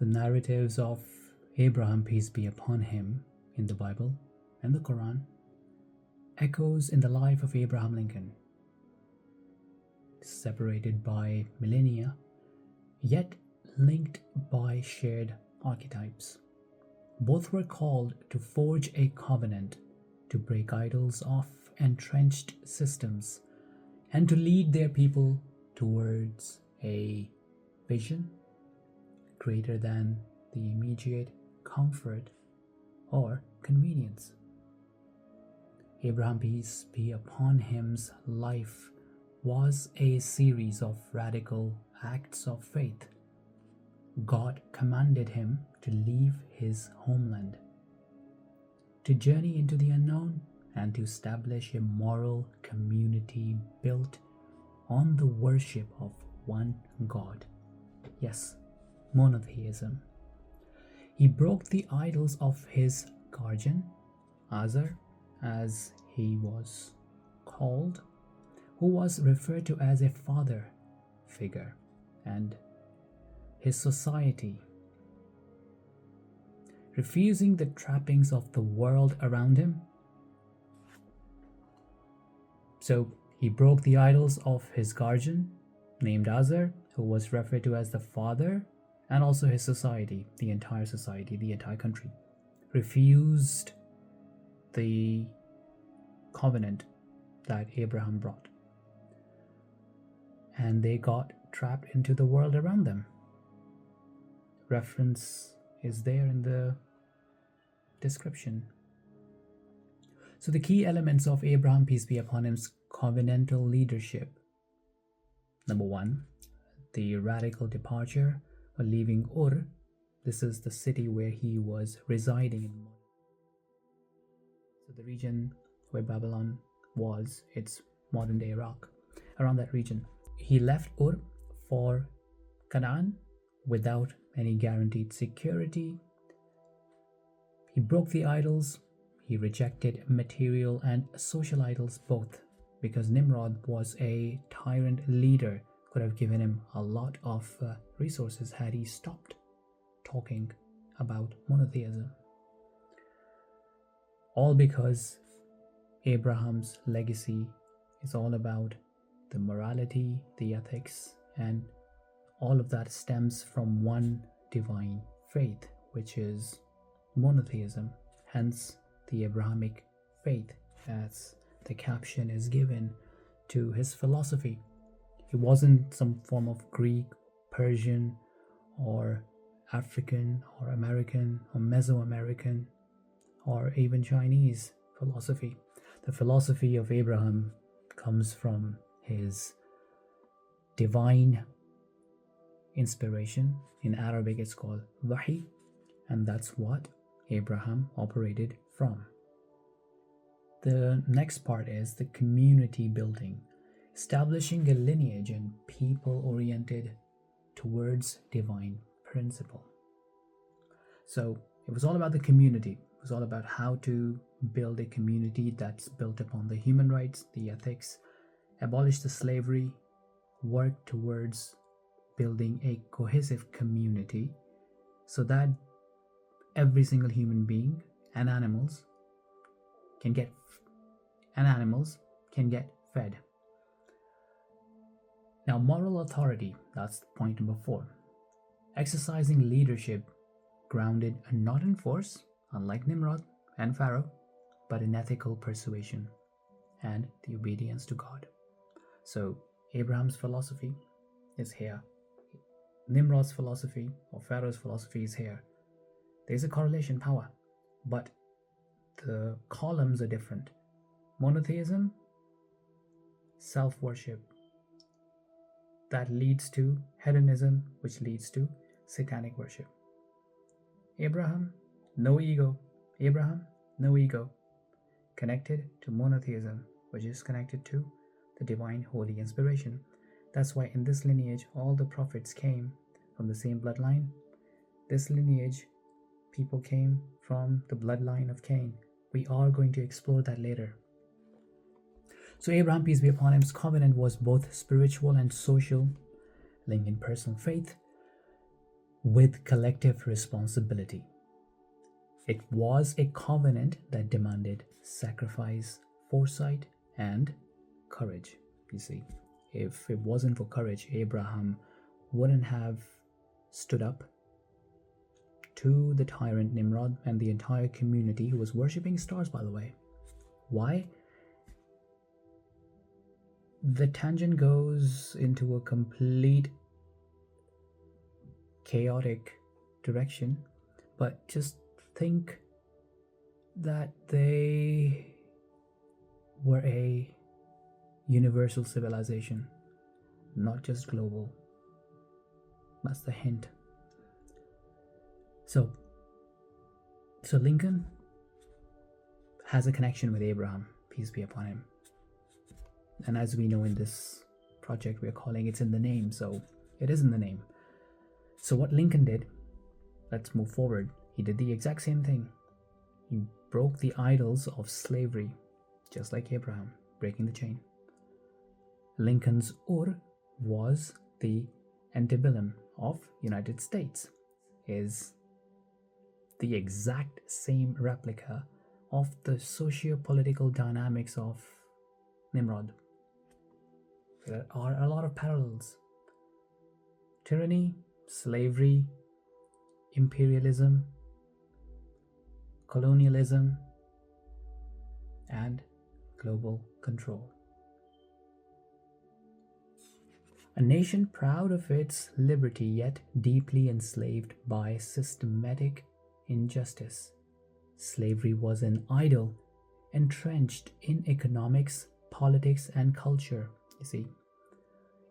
The narratives of Abraham, peace be upon him, in the Bible and the Qur'an echoes in the life of Abraham Lincoln, separated by millennia, yet linked by shared archetypes. Both were called to forge a covenant, to break idols of entrenched systems, and to lead their people towards a vision greater than the immediate comfort or convenience. Abraham, peace be upon him's life was a series of radical acts of faith. God commanded him to leave his homeland, to journey into the unknown, and to establish a moral community built on the worship of one God. Yes, monotheism. He broke the idols of his guardian, Azar, as he was called, who was referred to as a father figure, and his society, refusing the trappings of the world around him. So he broke the idols of his guardian, named Azar, who was referred to as the father, and also his society, the entire country, refused the covenant that Abraham brought. And they got trapped into the world around them. Reference is there in the description. So the key elements of Abraham, peace be upon him's covenantal leadership. Number one, the radical departure or leaving Ur. This is the city where he was residing in. So the region where Babylon was, it's modern day Iraq, around that region. He left Ur for Canaan without any guaranteed security. He broke the idols. He rejected material and social idols both, because Nimrod was a tyrant leader, could have given him a lot of resources had he stopped talking about monotheism. All because Abraham's legacy is all about the morality, the ethics, and all of that stems from one divine faith, which is monotheism, hence the Abrahamic faith, as the caption is given to his philosophy. It wasn't some form of Greek, Persian, or African, or American, or Mesoamerican, or even Chinese philosophy. The philosophy of Abraham comes from his divine inspiration. In Arabic it's called wahi, and that's what Abraham operated from. The next part is the community building, establishing a lineage and people oriented towards divine principle. So it was all about the community. It was all about how to build a community that's built upon the human rights, the ethics, abolish the slavery, work towards building a cohesive community so that every single human being and animals can get fed. Now, moral authority, that's point number 4. Exercising leadership grounded not in force, unlike Nimrod and Pharaoh, but in ethical persuasion and the obedience to God. So Abraham's philosophy is here. Nimrod's philosophy or Pharaoh's philosophy is here. There's a correlation power, but the columns are different. Monotheism, self-worship, that leads to hedonism, which leads to satanic worship. Abraham, no ego. Abraham, no ego. Connected to monotheism, which is connected to the divine holy inspiration. That's why in this lineage, all the prophets came from the same bloodline. This lineage, people came from the bloodline of Cain. We are going to explore that later. So Abraham, peace be upon him's covenant was both spiritual and social, linked in personal faith, with collective responsibility. It was a covenant that demanded sacrifice, foresight, and courage. You see, if it wasn't for courage, Abraham wouldn't have stood up to the tyrant Nimrod and the entire community who was worshipping stars, by the way. Why? The tangent goes into a complete chaotic direction, but just think that they were a universal civilization, not just global. That's the hint. So Lincoln has a connection with Abraham, peace be upon him. And as we know in this project, we're calling it's in the name, so it is in the name. So what Lincoln did, let's move forward. He did the exact same thing. He broke the idols of slavery, just like Abraham, breaking the chain. Lincoln's Ur was the antebellum of United States, is the exact same replica of the socio-political dynamics of Nimrod. There are a lot of parallels. Tyranny, slavery, imperialism, colonialism, and global control. A nation proud of its liberty yet deeply enslaved by systematic injustice. Slavery was an idol entrenched in economics, politics, and culture. You see,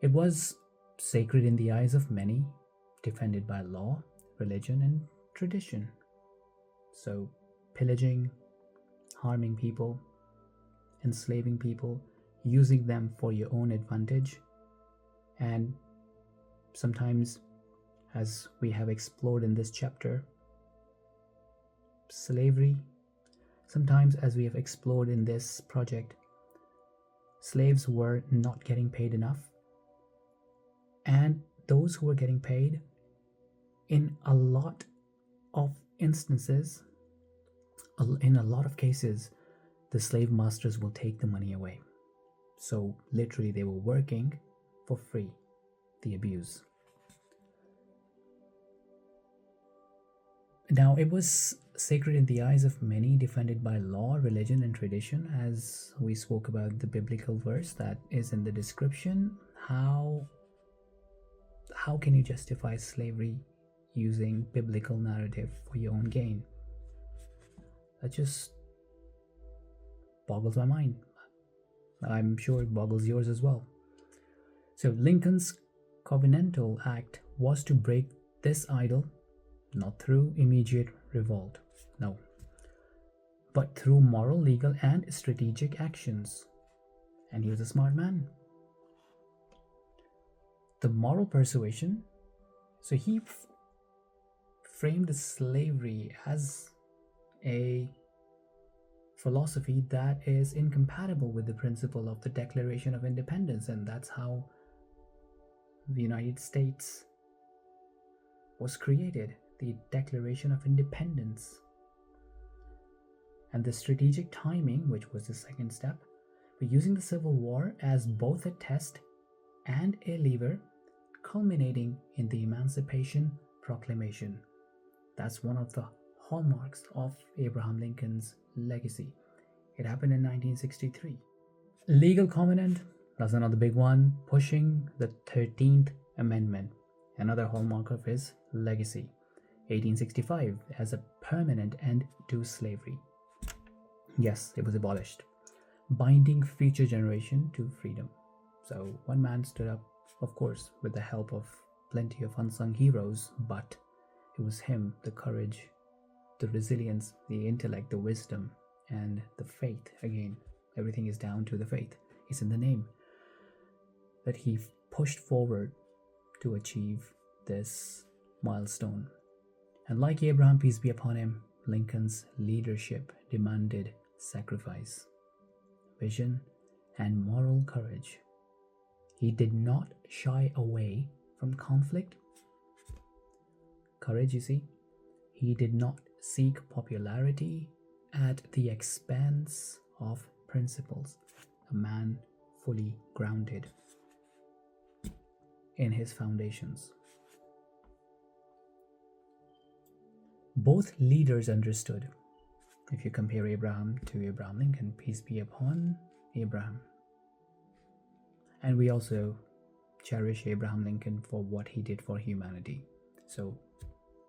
it was sacred in the eyes of many, defended by law, religion, and tradition. So, pillaging, harming people, enslaving people, using them for your own advantage, and sometimes, as we have explored in this chapter, slavery. Sometimes, as we have explored in this project, slaves were not getting paid enough, and those who were getting paid, in a lot of instances, in a lot of cases, the slave masters will take the money away. So literally they were working for free, the abuse. Now, it was sacred in the eyes of many, defended by law, religion, and tradition, as we spoke about the biblical verse that is in the description. How can you justify slavery using biblical narrative for your own gain? That just boggles my mind. I'm sure it boggles yours as well. So Lincoln's covenantal act was to break this idol, not through immediate revolt, no, but through moral, legal, and strategic actions. And he was a smart man. The moral persuasion, so he framed slavery as a philosophy that is incompatible with the principle of the Declaration of Independence, and that's how the United States was created, the Declaration of Independence. And the strategic timing, which was the second step, but using the Civil War as both a test and a lever, culminating in the Emancipation Proclamation. That's one of the hallmarks of Abraham Lincoln's legacy. It happened in 1963. Legal covenant, that's another big one, pushing the 13th Amendment, another hallmark of his legacy. 1865, as a permanent end to slavery. Yes, it was abolished, binding future generation to freedom. So one man stood up, of course, with the help of plenty of unsung heroes, but it was him, the courage, the resilience, the intellect, the wisdom, and the faith. Again, everything is down to the faith. It's in the name that he pushed forward to achieve this milestone. And like Abraham, peace be upon him, Lincoln's leadership demanded sacrifice, vision, and moral courage. He did not shy away from conflict, courage, you see. He did not seek popularity at the expense of principles. A man fully grounded in his foundations. Both leaders understood. If you compare Abraham to Abraham Lincoln, peace be upon Abraham. And we also cherish Abraham Lincoln for what he did for humanity. So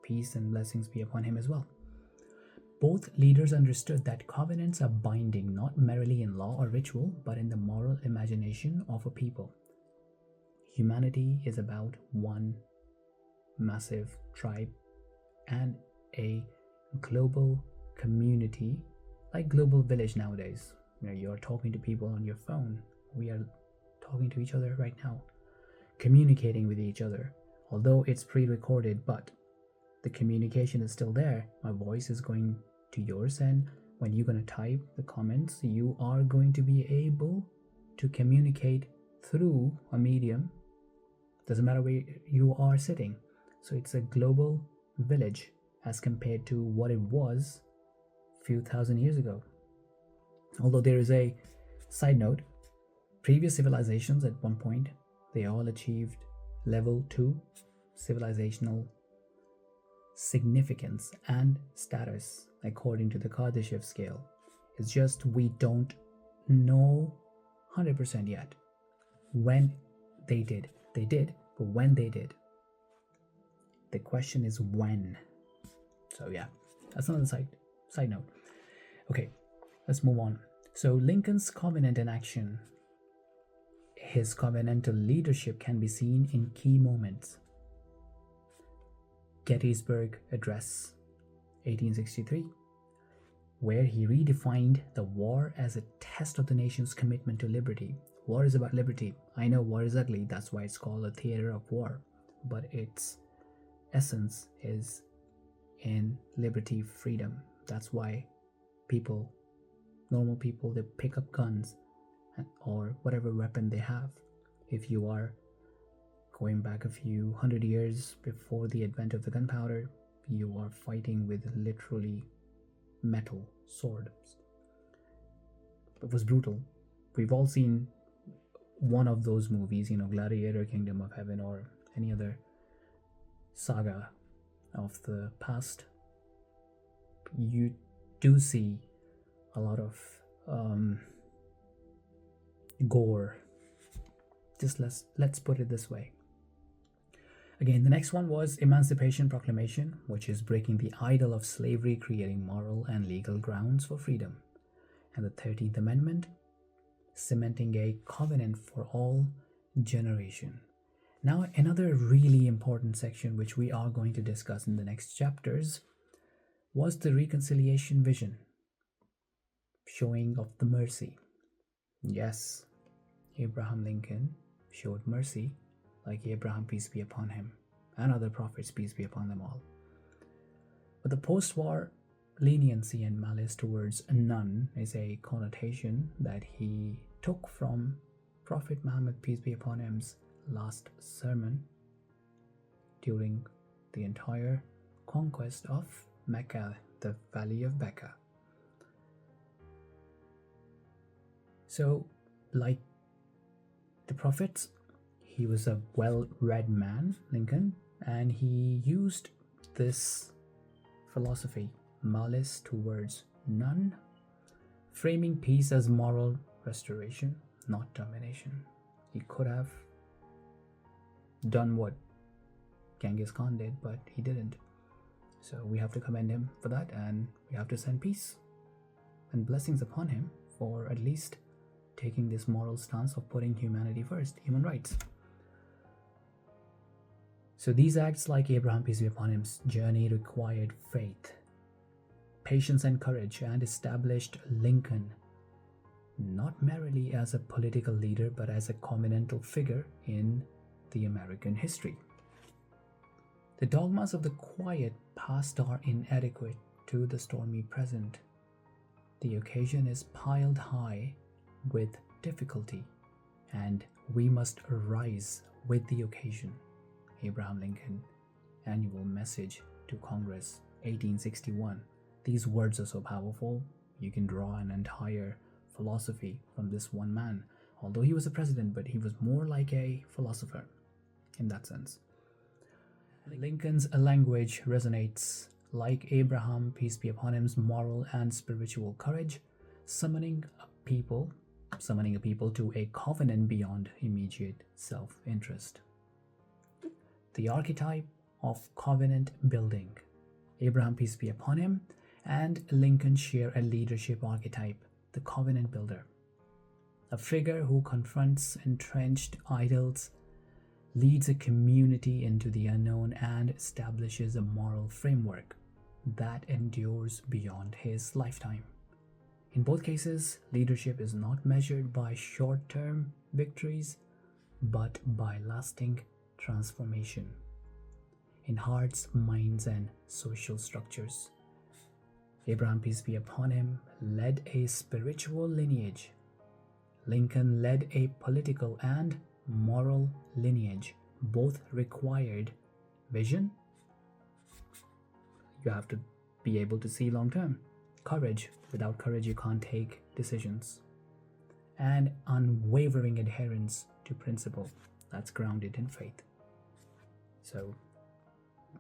peace and blessings be upon him as well. Both leaders understood that covenants are binding not merely in law or ritual, but in the moral imagination of a people. Humanity is about one massive tribe and a global community, like global village nowadays. You're talking to people on your phone. We are talking to each other right now, communicating with each other. Although it's pre-recorded, but the communication is still there. My voice is going to yours, and when you're going to type the comments, you are going to be able to communicate through a medium. Doesn't matter where you are sitting. So it's a global village as compared to what it was a few thousand years ago. Although there is a side note, previous civilizations at one point, they all achieved level 2 civilizational significance and status according to the Kardashev scale. It's just we don't know 100% yet when they did. They did, but when they did. The question is when. So yeah, that's another side note. Okay, let's move on. So Lincoln's covenant in action. His covenantal leadership can be seen in key moments. Gettysburg Address, 1863, where he redefined the war as a test of the nation's commitment to liberty. War is about liberty. I know war is ugly, that's why it's called a theater of war, but its essence is in liberty, freedom. That's why people, normal people, they pick up guns or whatever weapon they have. If you are going back a few hundred years before the advent of the gunpowder, you are fighting with literally metal swords. It was brutal. We've all seen one of those movies, Gladiator, Kingdom of Heaven, or any other saga of the past. You do see a lot of gore. Just let's put it this way. Again, the next one was Emancipation Proclamation, which is breaking the idol of slavery, creating moral and legal grounds for freedom. And the 13th Amendment, cementing a covenant for all generation. Now, another really important section which we are going to discuss in the next chapters was the reconciliation vision, showing of the mercy. Yes, Abraham Lincoln showed mercy like Abraham, peace be upon him, and other prophets, peace be upon them all. But the post-war leniency and malice towards none is a connotation that he took from Prophet Muhammad, peace be upon him's last sermon during the entire conquest of Mecca, the Valley of Becca. So, like the prophets, he was a well-read man, Lincoln, and he used this philosophy, malice towards none, framing peace as moral restoration, not domination. He could have done what Genghis Khan did, but he didn't. So we have to commend him for that, and we have to send peace and blessings upon him for at least taking this moral stance of putting humanity first, human rights. So these acts, like Abraham, peace be upon him's journey, required faith, patience and courage, and established Lincoln not merely as a political leader, but as a covenantal figure in the American history. The dogmas of the quiet past are inadequate to the stormy present. The occasion is piled high with difficulty, and we must rise with the occasion. Abraham Lincoln annual message to Congress, 1861. These words are so powerful, you can draw an entire philosophy from this one man. Although he was a president, but he was more like a philosopher in that sense. Lincoln's language resonates like Abraham, peace be upon him's moral and spiritual courage, summoning a people to a covenant beyond immediate self-interest. The archetype of covenant building. Abraham, peace be upon him, and Lincoln share a leadership archetype, the covenant builder. A figure who confronts entrenched idols, leads a community into the unknown, and establishes a moral framework that endures beyond his lifetime. In both cases, leadership is not measured by short-term victories, but by lasting transformation in hearts, minds, and social structures. Abraham, peace be upon him, led a spiritual lineage. Lincoln led a political and moral lineage. Both required vision. You have to be able to see long term. Courage. Without courage, you can't take decisions. And unwavering adherence to principle that's grounded in faith. So,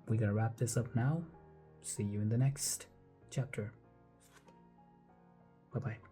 we're going to wrap this up now. See you in the next chapter. Bye-bye.